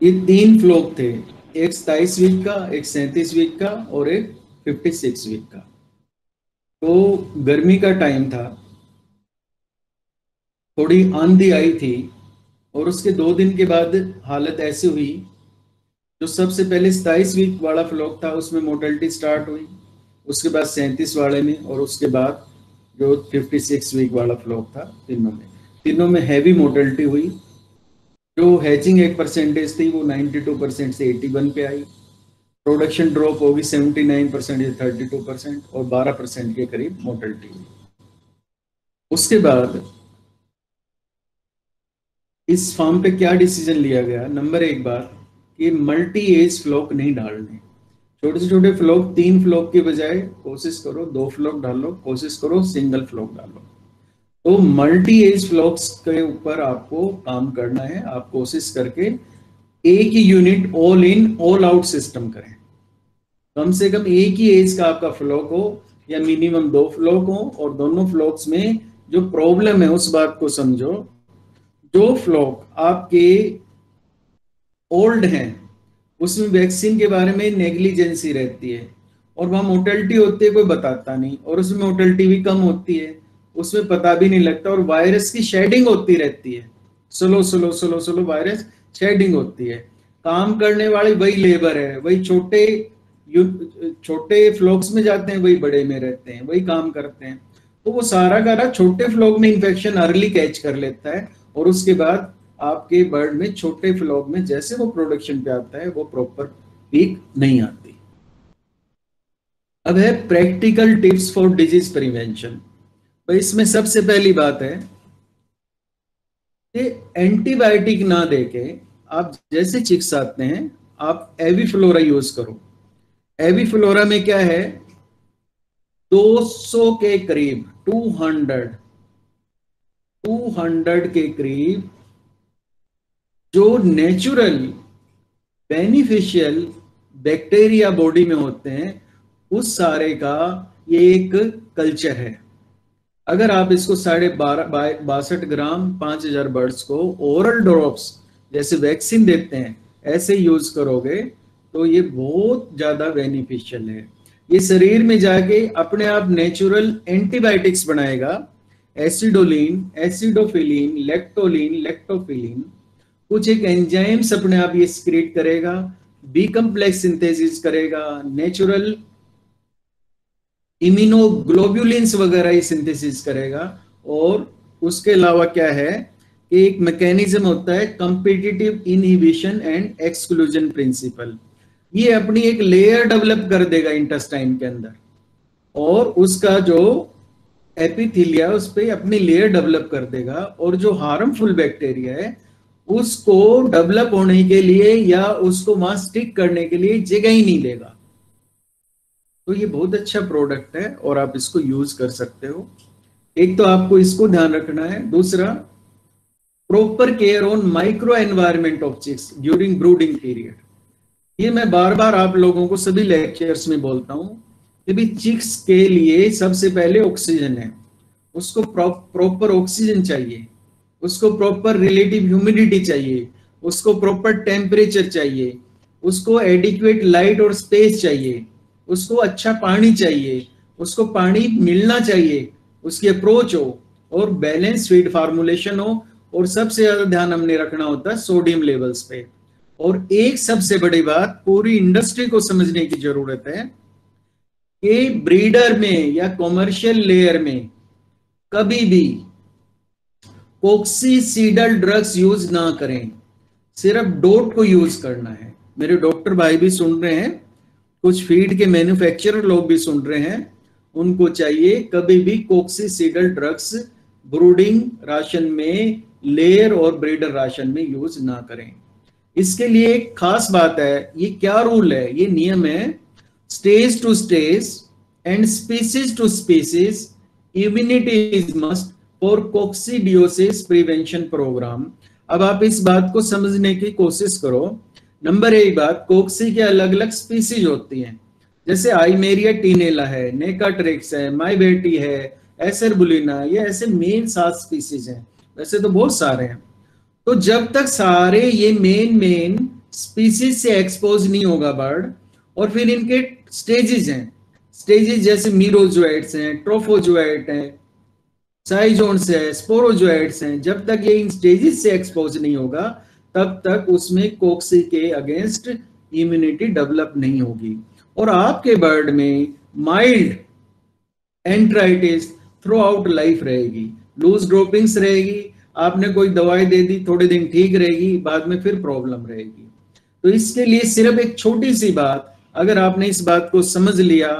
ये 3 फ्लॉक थे, एक 27 वीक का, एक 37 वीक का और एक 56 वीक का। तो गर्मी का टाइम था, थोड़ी आंधी आई थी, और उसके 2 दिन के बाद हालत ऐसी हुई, जो सबसे पहले 27 वीक वाला फ्लॉक था उसमें मोर्टेलिटी स्टार्ट हुई, उसके बाद 37 वाले में, और उसके बाद जो 56 वीक वाला फ्लॉक था, तीनों में हैवी मोर्टेलिटी हुई। जो हैचिंग एक परसेंटेज थी वो 92% से 81 पे आई। प्रोडक्शन ड्रॉप होगी 79% से 32%, और 12% के करीब मोर्टेलिटी हुई। उसके बाद इस फार्म पे क्या डिसीजन लिया गया? नंबर 1 बात कि मल्टी एज फ्लॉक नहीं डालने। छोटे से छोटे फ्लॉक, 3 फ्लॉक के बजाय कोशिश करो 2 फ्लॉक डालो, कोशिश करो सिंगल फ्लॉक डालो। तो मल्टी एज फ्लॉक्स के ऊपर आपको काम करना है। आप कोशिश करके एक ही unit all in all out system करें। कम से कम एक ही एज का आपका फ्लॉक हो, या मिनिमम 2 फ्लॉक हो, और दोनों फ्लॉक्स में जो प्रॉब्लम है उस बात को समझो। जो फ्लॉक आपके ओल्ड हैं उसमें वैक्सीन के बारे में नेग्लिजेंसी रहती है, और वहां मोर्टेलिटी होती है कोई बताता नहीं, और उसमें मोर्टेलिटी भी कम होती है, उसमें पता भी नहीं लगता, और वायरस की शेडिंग होती रहती है, slow slow slow slow virus shedding होती है। काम करने वाले वही लेबर है, वही छोटे फ्लॉक्स में जाते हैं, वही बड़े में रहते हैं, वही काम करते हैं। तो वो सारा का छोटे फ्लॉक में इंफेक्शन अर्ली कैच कर लेता है, और उसके बाद आपके बर्ड में छोटे फ्लॉक में जैसे वो प्रोडक्शन पे आता है वो प्रॉपर पीक नहीं आती। अब है practical tips for disease prevention. तो इसमें सबसे पहली बात है कि एंटीबायोटिक ना देके आप जैसे चिक्स आते हैं आप एविफ्लोरा यूज करो। एविफ्लोरा में क्या है, 200 के करीब 200 के करीब जो नेचुरल बेनिफिशियल बैक्टीरिया बॉडी में होते हैं, उस सारे का ये एक कल्चर है। अगर आप इसको 12.5 ग्राम 5000 बर्ड्स को ओरल ड्रॉप्स जैसे वैक्सीन देते हैं ऐसे यूज करोगे तो ये बहुत ज्यादा बेनिफिशियल है। ये शरीर में जाके अपने आप नेचुरल एंटीबायोटिक्स बनाएगा। एसिडोलिन, एसिडोफिलिन, लेक्टोलिन, लेक्टोफिलिन, कुछ एक एंजाइम्स अपने आप ये सिक्रेट करेगा, बी कॉम्प्लेक्स सिंथेसिस करेगा, नेचुरल इम्यूनोग्लोब्युलिन्स वगैरह ही सिंथेसिस करेगा। और उसके अलावा क्या है कि एक मैकेनिज्म होता है competitive inhibition and exclusion principle. ये अपनी एक लेयर डेवलप कर देगा इंटेस्टाइन के अंदर, और उसका जो एपिथेलिया उस पे अपनी लेयर डेवलप कर देगा, और जो हार्मफुल बैक्टीरिया है उसको डेवलप होने के लिए या उसको वहां स्टिक करने के लिए जगह ही नहीं देगा। तो ये बहुत अच्छा प्रोडक्ट है और आप इसको यूज कर सकते हो। एक तो आपको इसको ध्यान रखना है। दूसरा, proper care on micro environment of chicks during brooding period. ये मैं बार बार आप लोगों को सभी लेक्चर्स में बोलता हूं कि भी चिक्स के लिए सबसे पहले ऑक्सीजन है। उसको प्रॉपर ऑक्सीजन चाहिए, उसको प्रॉपर रिलेटिव ह्यूमिडिटी चाहिए, उसको प्रॉपर टेम्परेचर चाहिए, उसको एडिक्वेट लाइट और स्पेस चाहिए, उसको अच्छा पानी चाहिए, उसको पानी मिलना चाहिए, उसकी अप्रोच हो और बैलेंस फीड फार्मूलेशन हो, और सबसे ज्यादा ध्यान हमने रखना होता है सोडियम लेवल्स पे। और एक सबसे बड़ी बात पूरी इंडस्ट्री को समझने की जरूरत है कि ब्रीडर में या कॉमर्शियल लेयर में कभी भी कॉक्सीसीडल ड्रग्स यूज ना करें, सिर्फ डोट को यूज करना है। मेरे डॉक्टर भाई भी सुन रहे हैं, कुछ फीड के मैन्युफैक्चरर लोग भी सुन रहे हैं, उनको चाहिए कभी भी कॉक्सीसीडल ड्रग्स ब्रूडिंग राशन में लेयर और ब्रीडर राशन में यूज ना करें। इसके लिए एक खास बात है, ये क्या रूल है, ये नियम है, stage to stage and species to species immunity is must for coccidiosis prevention program. अब आप इस बात को समझने की कोशिश करो। नंबर एक बात, कोक्सी के अलग अलग स्पीसीज होती हैं, जैसे आइमेरिया टीनेला है, नेकाट्रिक्स है, माइबेटी है, एसरबुलिना, ये ऐसे मेन 7 स्पीसीज हैं, वैसे तो बहुत सारे हैं। तो जब तक सारे ये मेन स्पीसीज से एक्सपोज नहीं होगा बर्ड, और फिर इनके स्टेजेस हैं, स्टेजेस जैसे मीरोजोइट्स हैं, ट्रोफोजोइट हैं, साइजोन्स है, स्पोरोजोइट्स हैं, जब तक ये इन स्टेजेस से एक्सपोज नहीं होगा तब तक उसमें कोक्सी के अगेंस्ट इम्यूनिटी डेवलप नहीं होगी, और आपके बर्ड में mild enteritis through out life रहेगी, लूज ड्रॉपिंग्स रहेगी, आपने कोई दवाई दे दी, थोड़े दिन ठीक रहेगी, बाद में फिर प्रॉब्लम रहेगी। तो इसके लिए सिर्फ एक छोटी सी बात, अगर आपने इस बात को समझ लिया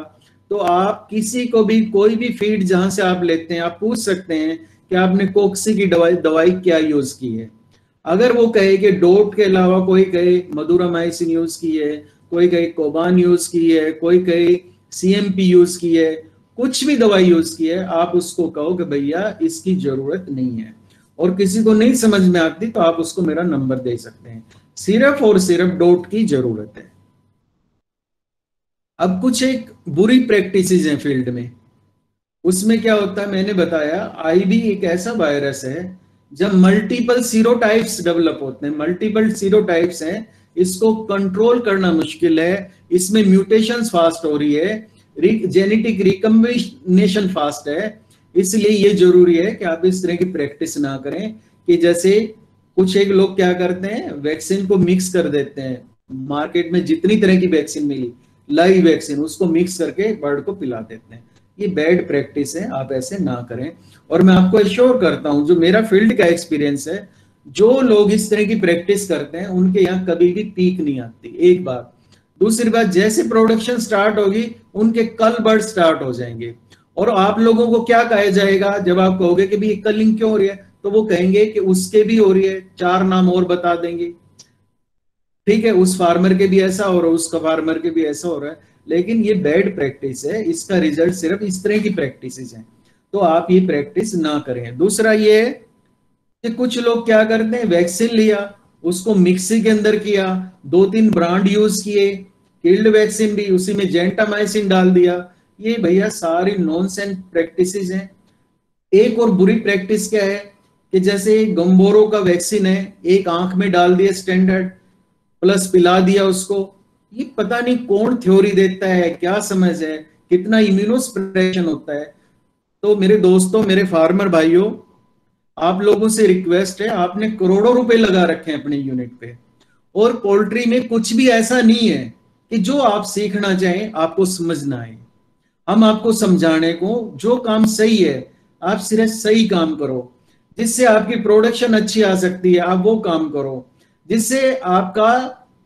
तो आप किसी को भी, कोई भी फीड जहां से आप लेते हैं, आप पूछ सकते हैं कि आपने कोक्सी की दवाई क्या यूज की है। अगर वो कहे कि डोट के अलावा, कोई कहे मधुरामाइसिन यूज की है, कोई कहे कोबान यूज की है, कोई कहे सीएमपी यूज की है, कुछ भी दवाई यूज की है, आप उसको कहो कि भैया इसकी जरूरत नहीं है। और किसी को नहीं समझ में आती तो आप उसको मेरा नंबर दे सकते हैं, सिर्फ और सिर्फ डोट की जरूरत है। अब कुछ एक बुरी प्रैक्टिसेस हैं फील्ड में, उसमें क्या होता है, मैंने बताया आईबी एक ऐसा वायरस है जब मल्टीपल सीरोटाइप्स डेवलप होते हैं, मल्टीपल सीरोटाइप्स हैं, इसको कंट्रोल करना मुश्किल है, इसमें म्यूटेशंस फास्ट हो रही है, जेनेटिक रिकम्बिनेशन फास्ट है, इसलिए ये जरूरी है कि आप इस तरह की प्रैक्टिस ना करें कि जैसे कुछ एक लोग क्या करते हैं, वैक्सीन को मिक्स कर देते हैं, मार्केट में जितनी तरह की वैक्सीन मिली, लाइव वैक्सीन, उसको मिक्स करके बर्ड को पिला देते हैं, ये बैड प्रैक्टिस है, आप ऐसे ना करें। और मैं आपको एश्योर करता हूं, जो मेरा फील्ड का एक्सपीरियंस है, जो लोग इस तरह की प्रैक्टिस करते हैं उनके यहाँ कभी भी पीक नहीं आती, एक बात। दूसरी बात, जैसे प्रोडक्शन स्टार्ट होगी उनके कल बर्ड स्टार्ट हो जाएंगे, और आप लोगों को क्या कहा जाएगा जब आप कहोगे कि भाई कलिंग क्यों हो रही है, तो वो कहेंगे कि उसके भी हो रही है, 4 नाम और बता देंगे, ठीक है, उस फार्मर के भी ऐसा हो रहा है, उसका फार्मर के भी ऐसा हो रहा है, लेकिन ये बैड प्रैक्टिस है, इसका रिजल्ट सिर्फ इस तरह की प्रैक्टिस है, तो आप ये प्रैक्टिस ना करें। दूसरा ये है कि कुछ लोग क्या करते हैं, वैक्सीन लिया, उसको मिक्सी के अंदर किया, 2-3 ब्रांड यूज किए, किल्ड वैक्सीन भी, उसी में जेंटामाइसिन डाल दिया, ये भैया सारी नॉनसेंस प्रैक्टिसेस हैं। एक और बुरी प्रैक्टिस क्या है कि जैसे गंबोरो का वैक्सीन है, एक आंख में डाल दिया स्टैंडर्ड, प्लस पिला दिया उसको, ये पता नहीं कौन थ्योरी देता है, क्या समझ है, कितना इम्यूनोसप्रेशन होता है। तो मेरे दोस्तों, मेरे फार्मर भाइयों, आप लोगों से रिक्वेस्ट है, आपने करोड़ों रुपए लगा रखे हैं अपने यूनिट पे, और पोल्ट्री में कुछ भी ऐसा नहीं है कि जो आप सीखना चाहें आपको समझना है। हम आपको समझाने को, जो काम सही है आप सिर्फ सही काम करो, जिससे आपकी प्रोडक्शन अच्छी आ सकती है आप वो काम करो, जिससे आपका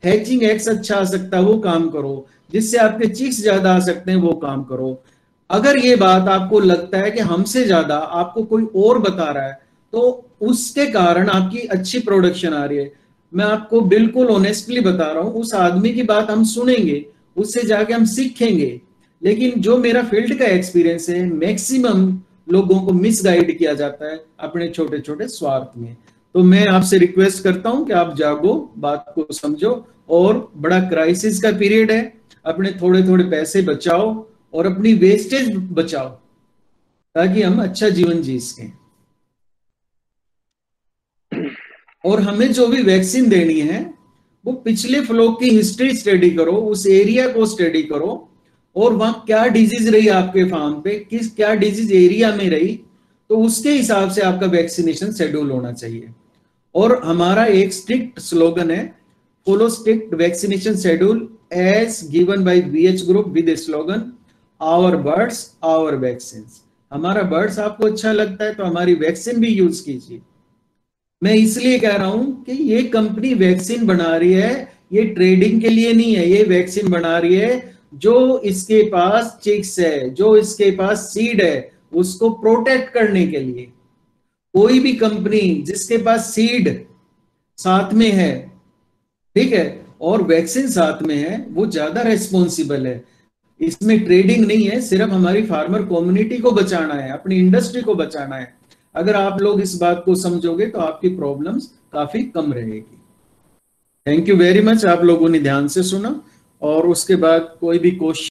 हैचिंग एक्स अच्छा आ सकता है वो काम करो, जिससे आपके चिक्स ज्यादा आ सकते हैं वो काम करो। अगर ये बात आपको लगता है कि हमसे ज्यादा आपको कोई और बता रहा है तो उसके कारण आपकी अच्छी प्रोडक्शन आ रही है, मैं आपको बिल्कुल ऑनेस्टली बता रहा हूं, उस आदमी की बात हम सुनेंगे, उससे जाके हम सीखेंगे। लेकिन जो मेरा फील्ड का एक्सपीरियंस है, मैक्सिमम लोगों को मिसगाइड किया जाता है अपने छोटे छोटे स्वार्थ में। तो मैं आपसे रिक्वेस्ट करता हूं कि आप जागो, बात को समझो, और बड़ा क्राइसिस का पीरियड है, अपने थोड़े थोड़े पैसे बचाओ और अपनी वेस्टेज बचाओ ताकि हम अच्छा जीवन जी सकें। और हमें जो भी वैक्सीन देनी है वो पिछले फ्लॉक की हिस्ट्री स्टडी करो, उस एरिया को स्टडी करो, और वहां क्या डिजीज रही आपके फार्म पे, क्या डिजीज एरिया में रही, तो उसके हिसाब से आपका वैक्सीनेशन शेड्यूल होना चाहिए। और हमारा एक स्ट्रिक्ट स्लोगन है, follow strict vaccination schedule as given by VH group with slogan our birds our vaccine. हमारा बर्ड्स आपको अच्छा लगता है तो हमारी वैक्सीन भी यूज कीजिए। मैं इसलिए कह रहा हूं कि ये कंपनी वैक्सीन बना रही है, ये ट्रेडिंग के लिए नहीं है, ये वैक्सीन बना रही है जो इसके पास चिक्स है, जो इसके पास सीड है, उसको प्रोटेक्ट करने के लिए, कोई भी कंपनी जिसके पास सीड साथ में है, ठीक है, और वैक्सीन साथ में है, वो ज्यादा रेस्पॉन्सिबल है। इसमें ट्रेडिंग नहीं है, सिर्फ हमारी फार्मर कम्युनिटी को बचाना है, अपनी इंडस्ट्री को बचाना है। अगर आप लोग इस बात को समझोगे तो आपकी प्रॉब्लम्स काफी कम रहेगी। थैंक यू वेरी मच, आप लोगों ने ध्यान से सुना। और उसके बाद कोई भी क्वेश्चन